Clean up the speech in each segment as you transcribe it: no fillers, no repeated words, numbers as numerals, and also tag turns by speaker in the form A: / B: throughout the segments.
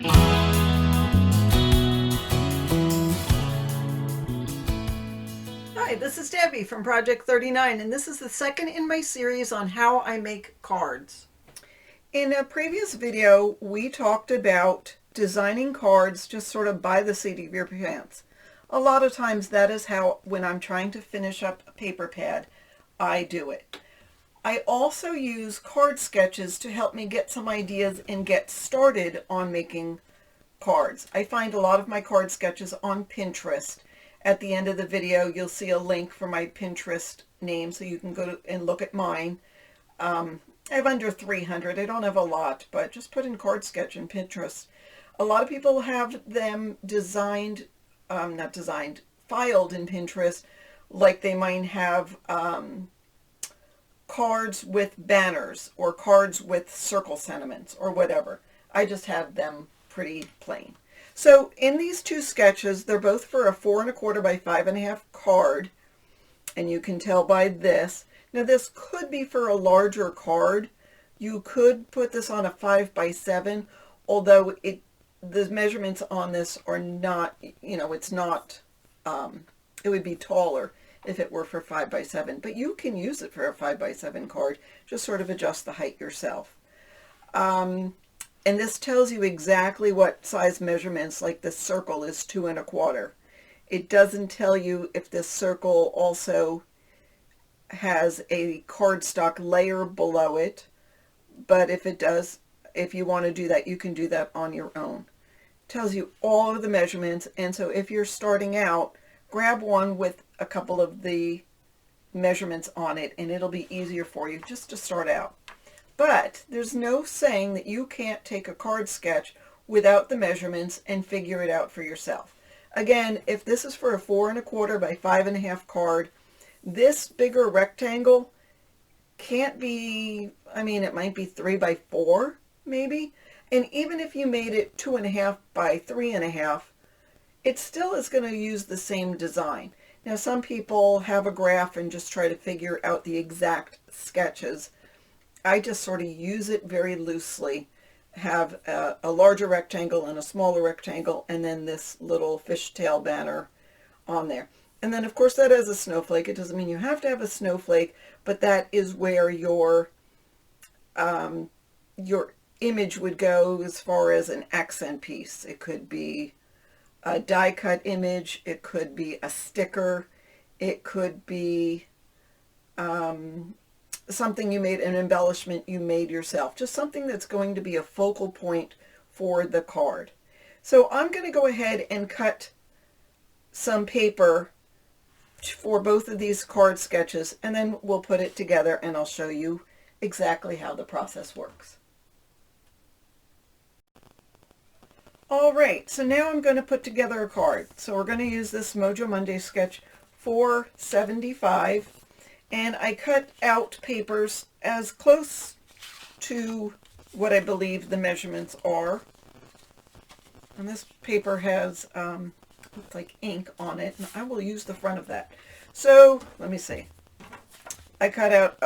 A: Hi, this is Debbie from Project 39, and this is the second in my series on how I make cards. In a previous video, we talked about designing cards just sort of by the seat of your pants. A lot of times that is how, when I'm trying to finish up a paper pad, I do it. I also use card sketches to help me get some ideas and get started on making cards. I find a lot of my card sketches on Pinterest. At the end of the video, you'll see a link for my Pinterest name so you can go and look at mine. I have under 300. I don't have a lot, but just put in card sketch in Pinterest. A lot of people have them designed, not designed, filed in Pinterest, like they might have cards with banners or cards with circle sentiments or whatever. I just have them pretty plain. So in these two sketches, they're both for a 4 1/4 by 5 1/2 card, and you can tell by this. Now this could be for a larger card. You could put this on a 5 by 7, although the measurements on this are not, it's not, it would be taller if it were for 5 by 7, but you can use it for a 5 by 7 card. Just sort of adjust the height yourself. And this tells you exactly what size measurements, like this circle is 2 1/4. It doesn't tell you if this circle also has a cardstock layer below it, but if it does, if you want to do that, you can do that on your own. It tells you all of the measurements, and so if you're starting out, grab one with a couple of the measurements on it, and it'll be easier for you just to start out. But there's no saying that you can't take a card sketch without the measurements and figure it out for yourself. Again, if this is for a 4 1/4 by 5 1/2 card, this bigger rectangle can't be, it might be 3 by 4 maybe. And even if you made it 2 1/2 by 3 1/2, it still is going to use the same design. Now some people have a graph and just try to figure out the exact sketches. I just sort of use it very loosely, have a larger rectangle and a smaller rectangle, and then this little fishtail banner on there. And then of course that has a snowflake. It doesn't mean you have to have a snowflake, but that is where your image would go as far as an accent piece. It could be a die cut image, it could be a sticker, it could be something you made, an embellishment you made yourself, just something that's going to be a focal point for the card. So I'm going to go ahead and cut some paper for both of these card sketches, and then we'll put it together and I'll show you exactly how the process works. All right, so now I'm going to put together a card. So we're going to use this Mojo Monday sketch 475, and I cut out papers as close to what I believe the measurements are. And this paper has looks like ink on it, and I will use the front of that. So let me see. I cut out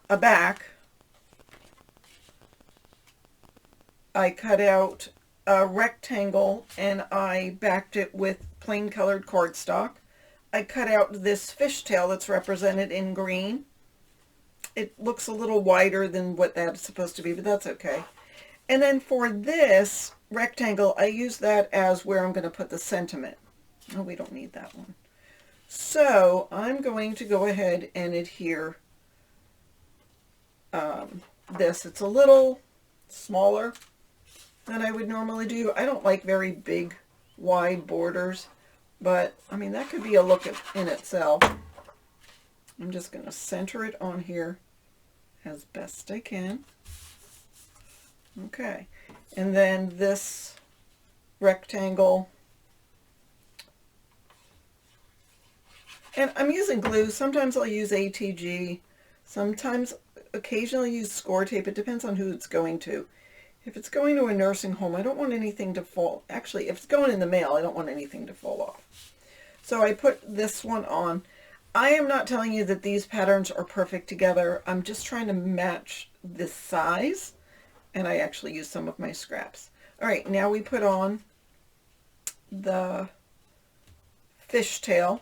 A: a back. I cut out a rectangle and I backed it with plain colored cardstock. I cut out this fishtail that's represented in green. It looks a little wider than what that's supposed to be, but that's okay. And then for this rectangle, I use that as where I'm going to put the sentiment. Oh, we don't need that one. So I'm going to go ahead and adhere this. It's a little smaller than I would normally do. I don't like very big, wide borders, but that could be a look in itself. I'm just going to center it on here as best I can. Okay, and then this rectangle, and I'm using glue. Sometimes I'll use ATG, sometimes occasionally use score tape. It depends on who it's going to. If it's going to a nursing home, I don't want anything to fall. Actually, if it's going in the mail, I don't want anything to fall off. So I put this one on. I am not telling you that these patterns are perfect together. I'm just trying to match this size, and I actually use some of my scraps. All right, now we put on the fishtail,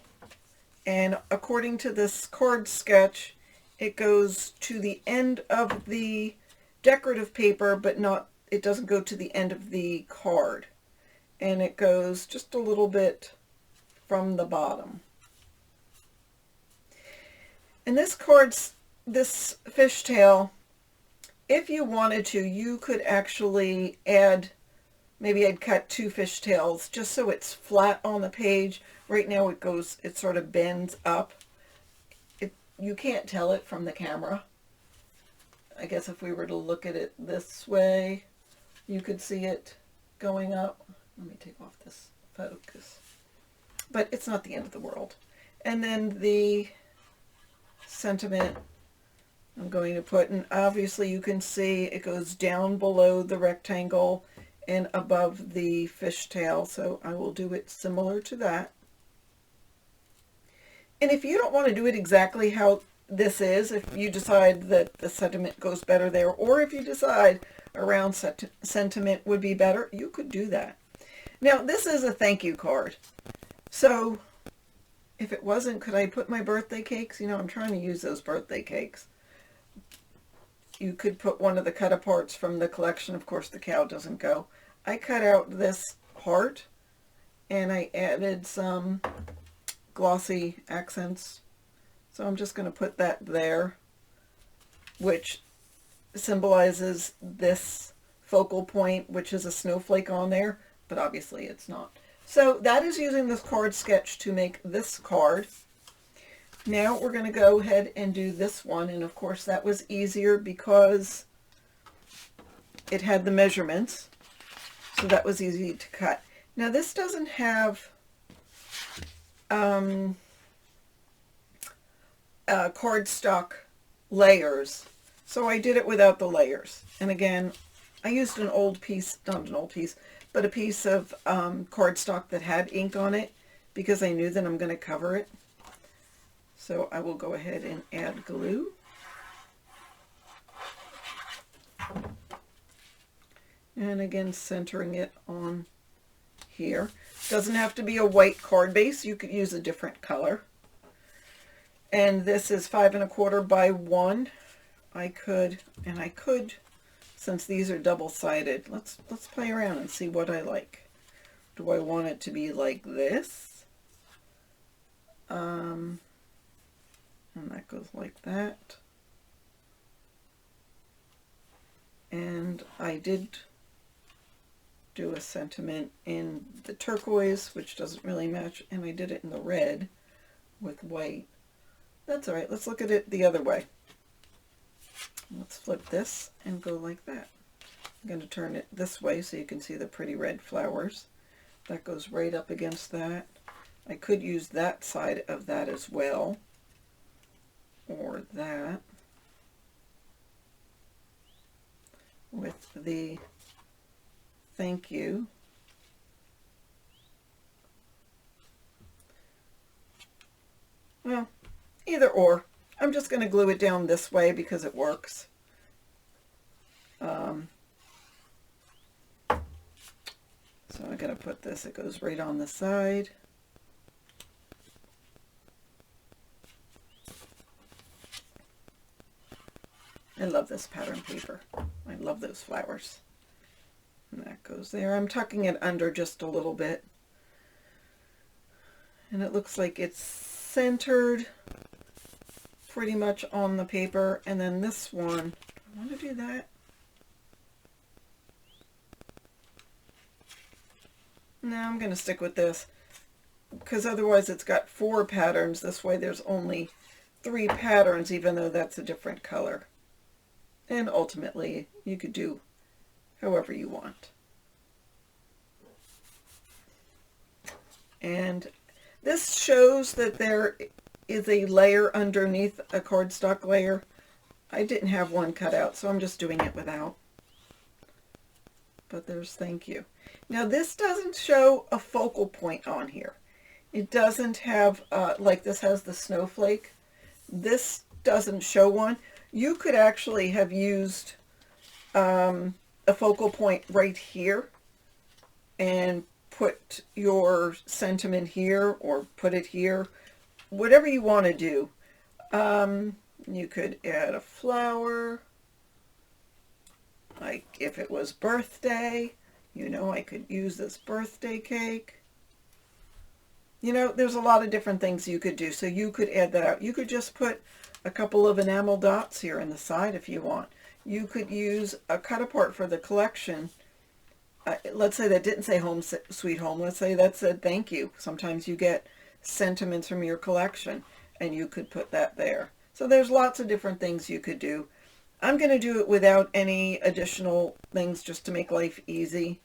A: and according to this card sketch, it goes to the end of the decorative paper, but not, it doesn't go to the end of the card. And it goes just a little bit from the bottom. And this fishtail, if you wanted to, you could actually add, maybe I'd cut 2 fishtails just so it's flat on the page. Right now it sort of bends up. You can't tell it from the camera. I guess if we were to look at it this way, you could see it going up. Let me take off this focus. But it's not the end of the world. And then the sentiment I'm going to put, and obviously you can see it goes down below the rectangle and above the fishtail, so I will do it similar to that. And if you don't want to do it exactly how this is, if you decide that the sentiment goes better there, or if you decide a round sentiment would be better, you could do that. Now, this is a thank you card. So if it wasn't, could I put my birthday cakes? You know, I'm trying to use those birthday cakes. You could put one of the cut aparts from the collection. Of course, the cow doesn't go. I cut out this heart and I added some glossy accents. So I'm just going to put that there, which symbolizes this focal point, which is a snowflake on there, but obviously it's not. So that is using this card sketch to make this card. Now we're going to go ahead and do this one, and of course that was easier because it had the measurements, so that was easy to cut. Now this doesn't have cardstock layers, so I did it without the layers. And again, I used an old piece, not an old piece, but a piece of cardstock that had ink on it because I knew that I'm going to cover it. So I will go ahead and add glue. And again, centering it on here. Doesn't have to be a white card base. You could use a different color. And this is 5 1/4 by 1. I could, since these are double-sided, let's play around and see what I like. Do I want it to be like this? And that goes like that. And I did do a sentiment in the turquoise, which doesn't really match, and I did it in the red with white. That's all right. Let's look at it the other way. Let's flip this and go like that. I'm going to turn it this way so you can see the pretty red flowers. That goes right up against that. I could use that side of that as well, or that, with the thank you. Well, either or. I'm just going to glue it down this way because it works. So I'm going to put this, it goes right on the side. I love this pattern paper. I love those flowers. And that goes there. I'm tucking it under just a little bit. And it looks like it's centered pretty much on the paper. And then this one, do I want to do that? No, I'm going to stick with this because otherwise it's got 4 patterns. This way there's only 3 patterns, even though that's a different color. And ultimately, you could do however you want. And this shows that there is a layer underneath a cardstock layer. I didn't have one cut out, so I'm just doing it without. But there's thank you. Now this doesn't show a focal point on here. It doesn't have, like this has the snowflake. This doesn't show one. You could actually have used a focal point right here and put your sentiment here or put it here, whatever you want to do. You could add a flower, like if it was birthday, you know, I could use this birthday cake. You know, there's a lot of different things you could do, so you could add that out. You could just put a couple of enamel dots here in the side if you want. You could use a cut apart for the collection. Let's say that didn't say home sweet home. Let's say that said thank you. Sometimes you get sentiments from your collection, and you could put that there. So there's lots of different things you could do. I'm going to do it without any additional things just to make life easy.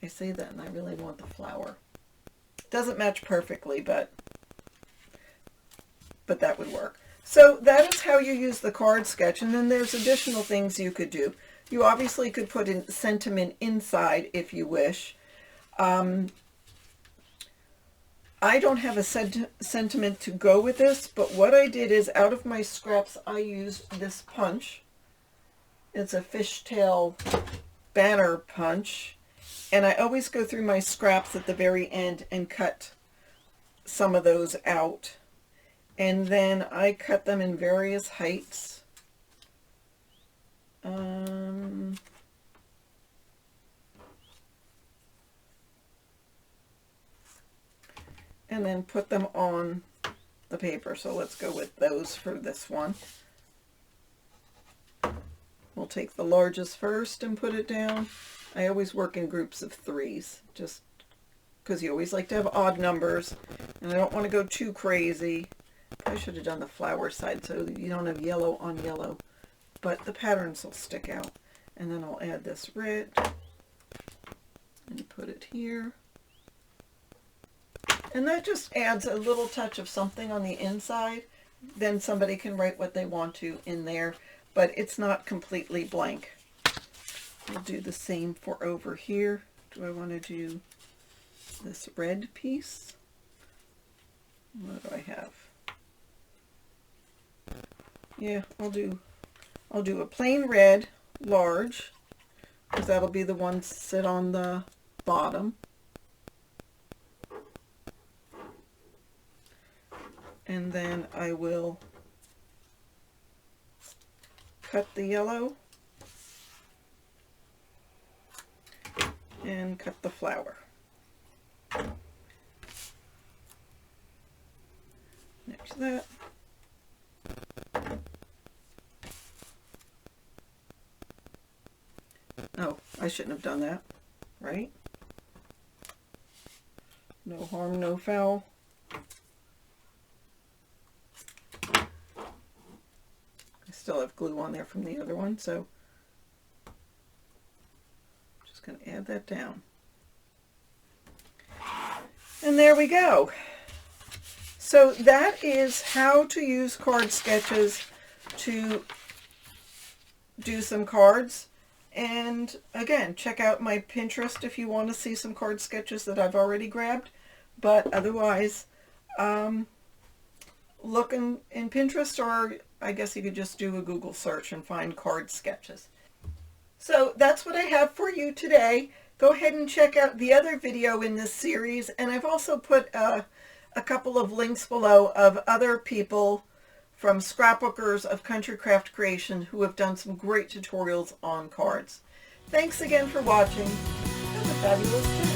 A: I say that and I really want the flower. Doesn't match perfectly, but that would work. So that is how you use the card sketch, and then there's additional things you could do. You obviously could put in sentiment inside if you wish. I don't have a sentiment to go with this, but what I did is out of my scraps I used this punch. It's a fishtail banner punch, and I always go through my scraps at the very end and cut some of those out. And then I cut them in various heights. And then put them on the paper. So let's go with those for this one. We'll take the largest first and put it down. I always work in groups of 3s, just because you always like to have odd numbers, and I don't want to go too crazy. I should have done the flower side so you don't have yellow on yellow, but the patterns will stick out. And then I'll add this red and put it here. And that just adds a little touch of something on the inside. Then somebody can write what they want to in there, but it's not completely blank. We'll do the same for over here. Do I want to do this red piece? What do I have? Yeah, I'll do a plain red, large, because that'll be the one sit on the bottom. And then I will cut the yellow and cut the flower. Next to that. Oh, I shouldn't have done that, right? No harm, no foul. I still have glue on there from the other one, so I'm just going to add that down. And there we go. So that is how to use card sketches to do some cards. And again, check out my Pinterest if you want to see some card sketches that I've already grabbed. But otherwise, look in Pinterest, or I guess you could just do a Google search and find card sketches. So that's what I have for you today. Go ahead and check out the other video in this series. And I've also put a couple of links below of other people from scrapbookers of country craft creation who have done some great tutorials on cards. Thanks again for watching. Have a fabulous day.